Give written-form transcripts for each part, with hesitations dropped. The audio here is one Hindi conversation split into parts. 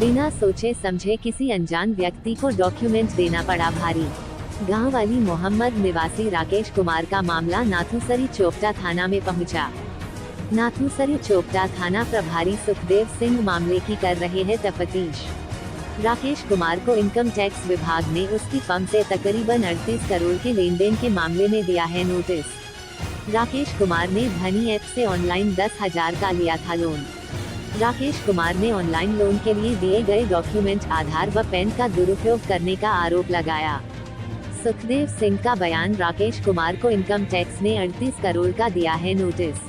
बिना सोचे समझे किसी अनजान व्यक्ति को डॉक्यूमेंट देना पड़ा भारी। गांव वाली मोहम्मद निवासी राकेश कुमार का मामला नाथूसरी चोपटा थाना में पहुंचा। नाथूसरी चोपटा थाना प्रभारी सुखदेव सिंह मामले की कर रहे हैं तफ्तीश। राकेश कुमार को इनकम टैक्स विभाग ने उसकी फर्म से तकरीबन 38 करोड़ के लेन देन के मामले में दिया है नोटिस। राकेश कुमार ने धनी ऐप से ऑनलाइन 10,000 का लिया था लोन। राकेश कुमार ने ऑनलाइन लोन के लिए दिए गए डॉक्यूमेंट आधार व पैन का दुरुपयोग करने का आरोप लगाया। सुखदेव सिंह का बयान, राकेश कुमार को इनकम टैक्स ने 38 करोड़ का दिया है नोटिस।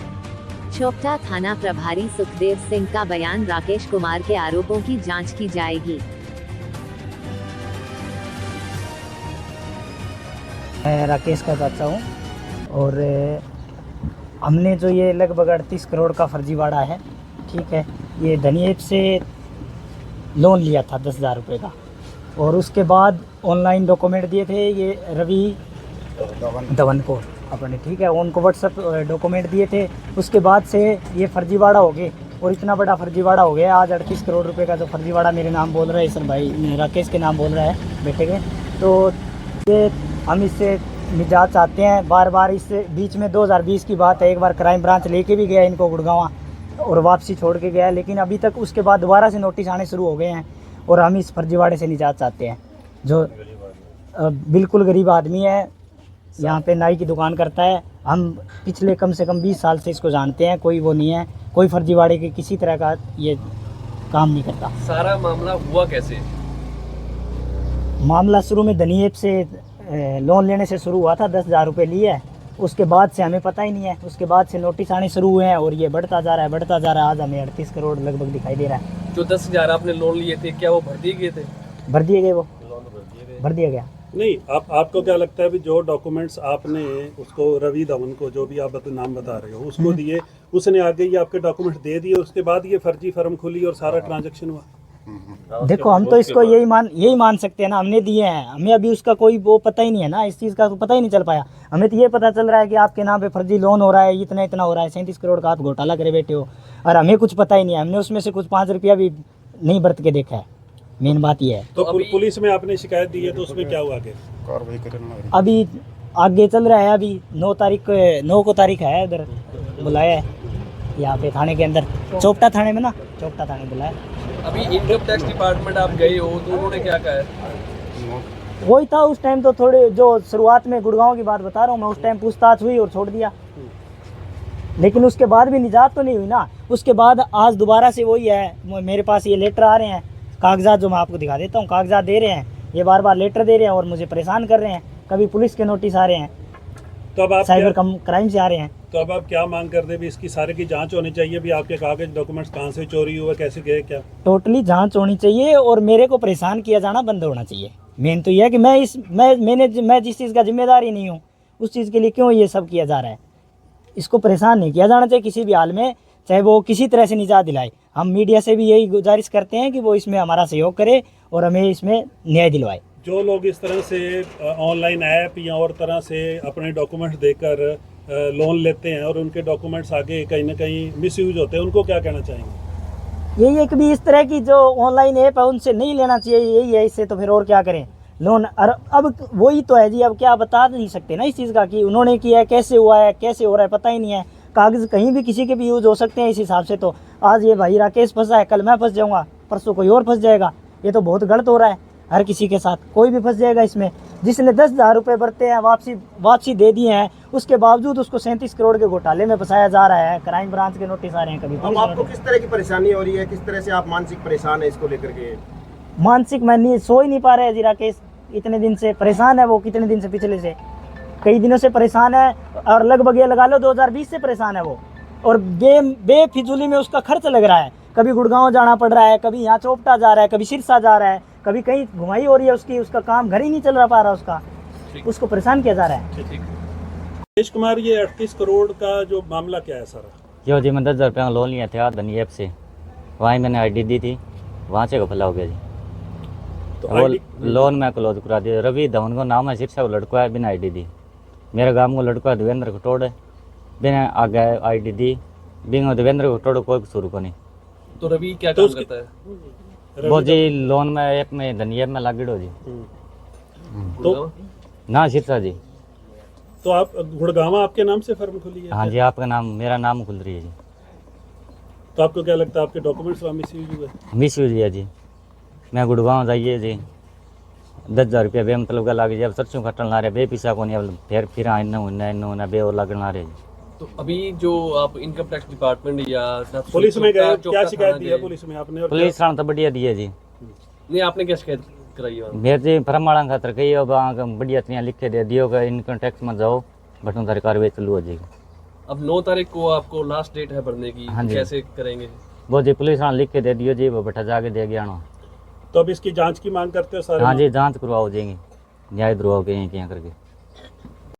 चोपटा थाना प्रभारी सुखदेव सिंह का बयान, राकेश कुमार के आरोपों की जांच की जाएगी। मैं राकेश का चाचा हूँ और हमने जो ये लगभग 38 करोड़ का फर्जीवाड़ा है, ठीक है, ये धनी ऐप से लोन लिया था 10,000 रुपये का और उसके बाद ऑनलाइन डॉक्यूमेंट दिए थे ये रवि धवन को अपने, ठीक है, उनको व्हाट्सएप डॉक्यूमेंट दिए थे। उसके बाद से ये फर्जीवाड़ा हो गए और इतना बड़ा फर्जीवाड़ा हो गया। आज 38 करोड़ रुपए का जो फर्जीवाड़ा मेरे नाम बोल रहा है सर भाई, राकेश के नाम बोल रहा है बेटे के, तो ये हम इससे निजात चाहते हैं। बार बार इससे बीच में 2020 की बात है, एक बार क्राइम ब्रांच लेके भी गया इनको गुड़गांव और वापसी छोड़ के गया, लेकिन अभी तक उसके बाद दोबारा से नोटिस आने शुरू हो गए हैं और हम इस फर्जीवाड़े से निजात चाहते हैं। जो बिल्कुल गरीब आदमी है, यहाँ पे नाई की दुकान करता है। हम पिछले कम से कम 20 साल से इसको जानते हैं, कोई वो नहीं है, कोई फर्जीवाड़े के किसी तरह का ये काम नहीं करता। सारा मामला हुआ कैसे? मामला शुरू में धनी ऐप से लोन लेने से शुरू हुआ था, 10,000 रुपये लिए। उसके बाद से हमें पता ही नहीं है, उसके बाद से नोटिस आने शुरू हुए हैं और ये बढ़ता जा रहा है, बढ़ता जा रहा है। आज हमें 38 करोड़ लगभग दिखाई दे रहा है। जो 10,000 आपने लोन लिए थे, क्या वो भर दिए गए थे? भर दिए गए, वो भर दिया गया। नहीं, आपको क्या लगता है भी जो डॉक्यूमेंट्स आपने उसको रवि धवन को, जो भी आप नाम बता रहे हो, उसको दिए, उसने आगे ये आपके डॉक्यूमेंट दे दिए, उसके बाद ये फर्जी फर्म खुली और सारा ट्रांजैक्शन हुआ? देखो, हम तो इसको यही मान सकते हैं ना, हमने दिए हैं, हमें अभी उसका कोई वो पता ही नहीं है ना, इस चीज़ का तो पता ही नहीं चल पाया। हमें तो ये पता चल रहा है कि आपके नाम पे फर्जी लोन हो रहा है, इतना इतना हो रहा है, 37 करोड़ का आप घोटाला करे बैठे हो और हमें कुछ पता ही नहीं है। हमने उसमें से कुछ 5 रुपया भी नहीं बरत के देखा है, मेन बात ये है। तो पुलिस में आपने शिकायत दी है, तो उसमें क्या हुआ आगे? कार्रवाई करना अभी आगे चल रहा है। अभी 9 को तारीख है, उधर बुलाया है यहाँ पे थाने के अंदर, चोपटा थाने में ना, चोपटा थाने बुलाया। अभी इनकम टैक्स डिपार्टमेंट आप गए हो तो उन्होंने क्या कहा है? वही था उस टाइम, तो थोड़े जो शुरुआत में गुड़गांव की बात बता रहा हूँ मैं, उस टाइम पूछताछ हुई और छोड़ दिया, लेकिन उसके बाद भी निजात तो नहीं हुई ना। उसके बाद आज दोबारा से वही है, मेरे पास ये लेटर आ रहे हैं, कागजात जो मैं आपको दिखा देता हूँ, कागजात दे रहे हैं, ये बार बार लेटर दे रहे हैं और मुझे परेशान कर रहे हैं। कभी पुलिस के नोटिस आ रहे हैं, तो अब आप साइबर क्राइम से आ रहे हैं। तो अब आप क्या मांग कर दे भी? इसकी सारे की जांच होनी चाहिए भी, आपके कागज डॉक्यूमेंट्स कहाँ से चोरी हुए, कैसे गए, क्या टोटली जांच होनी चाहिए और मेरे को परेशान किया जाना बंद होना चाहिए। मेन तो यह है कि मैं जिस चीज़ का जिम्मेदार ही नहीं हूँ, उस चीज़ के लिए क्यों ये सब किया जा रहा है। इसको परेशान नहीं किया जाना चाहिए किसी भी हाल में, चाहे वो किसी तरह से निजात दिलाए। हम मीडिया से भी यही गुजारिश करते हैं कि वो इसमें हमारा सहयोग करे और हमें इसमें न्याय दिलवाए। जो लोग इस तरह से ऑनलाइन ऐप या और तरह से अपने डॉक्यूमेंट्स देकर लोन लेते हैं और उनके डॉक्यूमेंट्स आगे कहीं ना कहीं मिसयूज होते हैं, उनको क्या कहना चाहेंगे? यही है कि भी इस तरह की जो ऑनलाइन ऐप है उनसे नहीं लेना चाहिए, यही है। इससे तो फिर और क्या करें लोन। अब वही तो है जी, अब क्या बता नहीं सकते ना इस चीज़ का कि उन्होंने किया है, कैसे हुआ है, कैसे हो रहा है, पता ही नहीं है। कागज़ कहीं भी किसी के भी यूज़ हो सकते हैं इस हिसाब से। तो आज ये भाई राकेश फंसा है, कल मैं फंस जाऊँगा, परसों कोई और फंस जाएगा। ये तो बहुत गलत हो रहा है, हर किसी के साथ कोई भी फंस जाएगा इसमें। जिसने 10,000 रुपये भरते हैं, वापसी दे दिए हैं, उसके बावजूद उसको 37 करोड़ के घोटाले में फंसाया जा रहा है। क्राइम ब्रांच के नोटिस आ रहे हैं। कभी अब आपको किस तरह की परेशानी हो रही है, किस तरह से आप मानसिक परेशान है इसको लेकर के? मानसिक मैं नहीं सो ही नहीं पा रहे हैं जी। राकेश इतने दिन से परेशान है, वो कितने दिन से, पिछले से कई दिनों से परेशान है और लगभग ये लगा लो 2020 से परेशान है वो। और बेफिजूली में उसका खर्च लग रहा है, कभी गुड़गांव जाना पड़ रहा है, कभी यहाँ चोपटा जा रहा है, कभी सिरसा जा रहा है, कभी कहीं घुमाई हो रही है उसकी, उसका काम घर ही नहीं चल रहा पा रहा उसका, उसको परेशान किया जा रहा है। राकेश कुमार, ये 38 करोड़ का जो मामला क्या है सारा? जो जी मैं 10,000 रुपये का लोन लिया था धनी ऐप से, वहीं मैंने आईडी दी थी, वहाँ से घपला हो गया जी। तो वो लोन मैं क्लोज करा दिया। रवि धवन को नाम है, सिरसा को लड़का है, बिना आईडी दी। मेरे गाँव को लड़का है देवेंद्र घटोड़ है, बिना आगे आईडी दी, बिना देवेंद्र घटोड़ कोई कसूर को नहीं। तो रवि क्या काम करता है? वो जी लोन में एक में धनिया में लागड़ो जी तो ना सिरसा जी। तो आप गुड़गावा आपके नाम से फर्म खुली है? हाँ जी, आपका नाम मेरा नाम खुल रही है जी। तो आपको क्या लगता है आपके डॉक्यूमेंट्स वहाँ मिस यूज हुए? मिस यूज है जी। मैं गुड़गांव जाइए जी 10,000 रुपया बे मतलब का लाग जब सरसों कटन ला रहे बे पीसा को नहीं फिर इन्ना बे और लगन ला रहे जी। तो अभी जो आप इनकम टैक्स डिपार्टमेंट या पुलिस में गए, चौथा क्या शिकायत थाना दी है गए? पुलिस में आपने? और पुलिस थाना तो बढ़िया दिए जी। नहीं, आपने क्या शिकायत कराई है? मेरे जी प्रमाण खातर कही अब बढ़िया इतना लिखे दे दियो कि इनकम टैक्स में जाओ बटन तारी कार्रवाई चालू हो जाएगी। अब 9 तारीख को आपको लास्ट डेट है भरने की, हाँ जी। कैसे करेंगे? वो जी पुलिस थाना लिख के दे दियो जी, वो बैठा जाके दे गया ना। तो अब इसकी जांच की मांग करते हो सारे? हाँ जी, जांच करवाओ जाएंगे न्याय द्रोह के यहाँ करके।